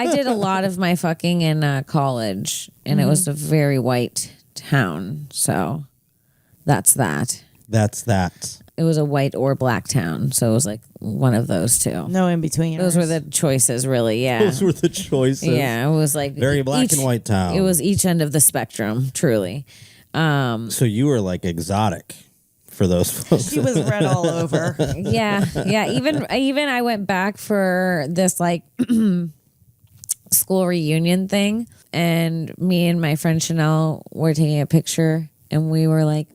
I did a lot of my fucking in college, and it was a very white town. So that's that. That's that. It was a white or black town, so it was like one of those two. No in between. Those were the choices, really. Yeah, Those were the choices. yeah. It was like Very black and white town. It was each end of the spectrum, truly. So you were like exotic for those folks. She was red all over. Yeah. Even I went back for this like school reunion thing, and me and my friend Chanel were taking a picture, and we were like,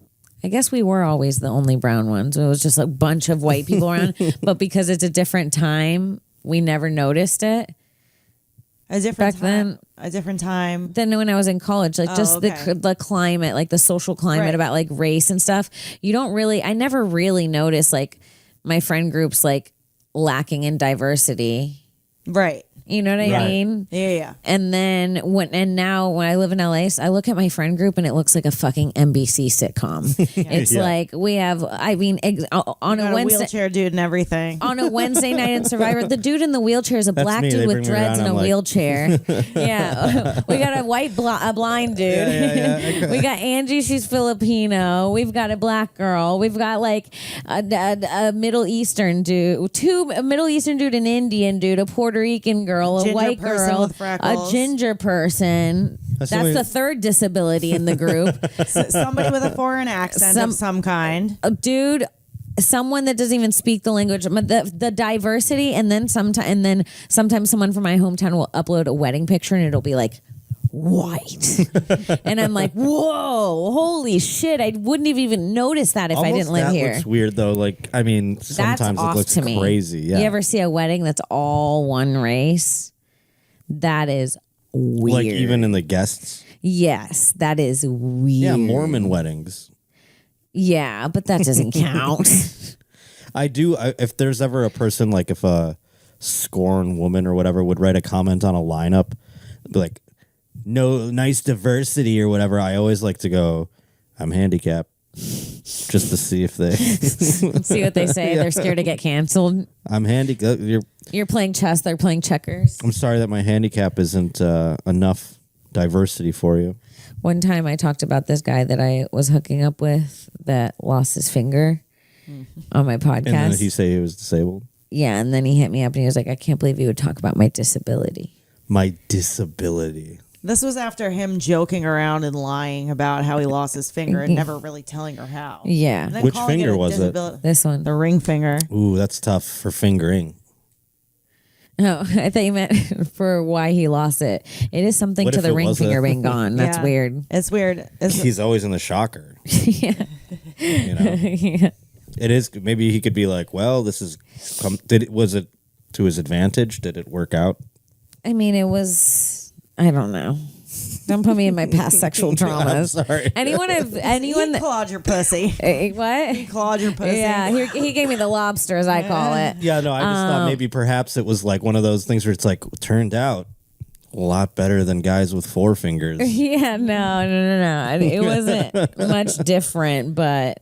I guess we were always the only brown ones. It was just a bunch of white people around, but because it's a different time, we never noticed it. A different Back time. then- A different time. Then when I was in college, like just okay. the climate, like the social climate Right. about like race and stuff, I never really noticed like my friend groups like lacking in diversity. Right. You know what I Right. mean? Yeah. And then now when I live in LA, so I look at my friend group and it looks like a fucking NBC sitcom. It's Yeah. like we have, on Got a a Wednesday. wheelchair dude and everything. On a Wednesday night in Survivor, the dude in the wheelchair is a black me. dude They with bring me dreads around, in a I'm like- wheelchair. Yeah, we got a a blind dude. Yeah. We got Angie, she's Filipino. We've got a black girl. We've got like a Middle Eastern dude, a Middle Eastern dude, an Indian dude, a Puerto Rican girl, a Ginger white person girl, with a freckles. ginger person. That's the third disability in the group. Somebody with a foreign accent of some kind. A dude, someone that doesn't even speak the language. But the diversity, and then sometimes someone from my hometown will upload a wedding picture and it'll be like white, and I'm like, whoa, holy shit! I wouldn't have even noticed that if I didn't live that here. Looks weird though. Like I mean, sometimes That's it off looks to me. crazy. Yeah. You ever see a wedding that's all one race? That is weird. like even in the guests? Yes, that is weird. Yeah, Mormon weddings. Yeah, but that doesn't count. I do. If there's ever a person like if a scorn woman or whatever would write a comment on a lineup, be like, "No, nice diversity" or whatever. I always like to go, "I'm handicapped," just to see if they. See what they say. They're scared to get canceled. I'm handicapped. You're playing chess. They're playing checkers. I'm sorry that my handicap isn't enough diversity for you. One time I talked about this guy that I was hooking up with that lost his finger on my podcast. And then did he say he was disabled? Yeah, and then he hit me up and he was like, I can't believe you would talk about my disability. My disability. This was after him joking around and lying about how he lost his finger and never really telling her how. Yeah. And then Which calling finger a was it? disability. This one. The ring finger. Ooh, that's tough for fingering. Oh, I thought you meant for why he lost it. It is something What to if the it ring was finger a- being gone. That's Yeah. weird. It's weird. He's always in the shocker. Yeah. You know? Yeah. It is. Maybe he could be like, well, this is. Was it to his advantage? Did it work out? I mean, it was, I don't know. Don't put me in my past sexual traumas. sorry. Anyone He that, clawed your pussy. what? Clawed your pussy. Yeah, he gave me the lobster, as I call it. Yeah, no, I just thought maybe perhaps it was like one of those things where it's like, turned out a lot better than guys with four fingers. Yeah, no. It wasn't much different, but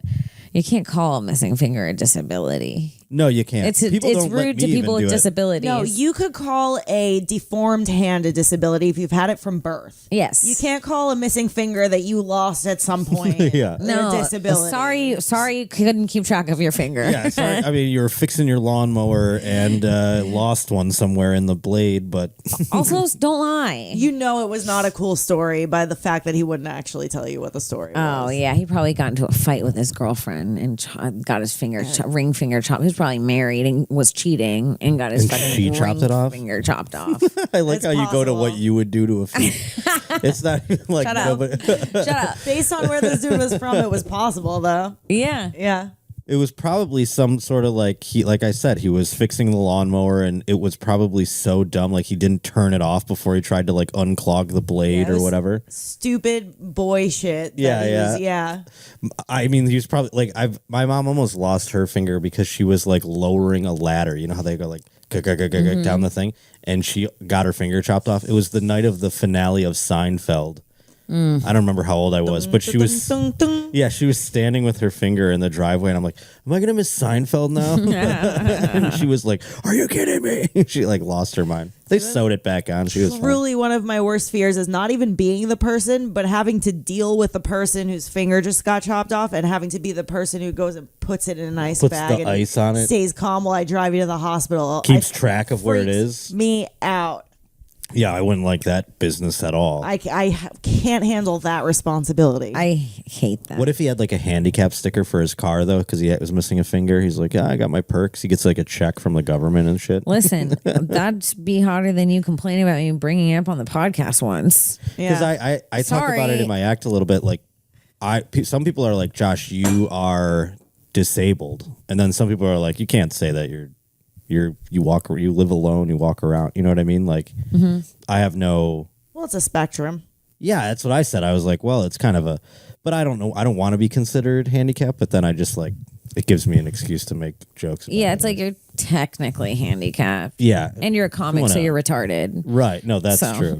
you can't call a missing finger a disability. No, you can't. It's People don't let rude me to even people do with it. disabilities. No, you could call a deformed hand a disability if you've had it from birth. Yes. You can't call a missing finger that you lost at some point Yeah. a disability. Sorry, you couldn't keep track of your finger. Yeah, sorry. I mean, you were fixing your lawnmower and lost one somewhere in the blade, but Also, don't lie. You know it was not a cool story by the fact that he wouldn't actually tell you what the story was. Oh yeah, he probably got into a fight with his girlfriend and got his ring finger chopped. He was probably married and was cheating and got his And fucking she chopped it off? finger chopped off. I like It's how you go to what possible. you would do to a feet. It's not even like Shut up. nobody. Shut up. Based on where this dude was from, it was possible though. Yeah. Yeah. It was probably some sort of like like I said, he was fixing the lawnmower and it was probably so dumb, like he didn't turn it off before he tried to like unclog the blade Yeah, it or was- whatever. Stupid boy shit. that Yeah, he yeah. was- yeah. I mean, he was probably like my mom almost lost her finger because she was like lowering a ladder. You know how they go like down the thing, and she got her finger chopped off. It was the night of the finale of Seinfeld I don't remember how old I was, but she was she was standing with her finger in the driveway, and I'm like, am I gonna miss Seinfeld now? And she was like, are you kidding me? She like lost her mind. They sewed it back on. She was Truly one of my worst fears is not even being the person, but having to deal with the person whose finger just got chopped off and having to be the person who goes and puts it in an ice Puts bag the and ice on it. stays calm while I drive you to the hospital. Keeps track of where it freaks is. Me out. Yeah, I wouldn't like that business at all. I can't handle that responsibility. I hate that. What if he had like a handicap sticker for his car though, because he was missing a finger? He's like, I got my perks. He gets like a check from the government and shit. Listen, that'd be hotter than you complaining about me bringing it up on the podcast once. Because I talk about it in my act a little bit. Like, some people are like, Josh, you are disabled, and then some people are like, you can't say that you live alone, you walk around. You know what I mean? Like, I have no. Well, it's a spectrum. Yeah, that's what I said. I was like, well, it's kind of but I don't know. I don't want to be considered handicapped, but then I just like, it gives me an excuse to make jokes about Yeah, it's like you're technically handicapped. Yeah. And you're a comic, so you're retarded. Right. No, that's So. true.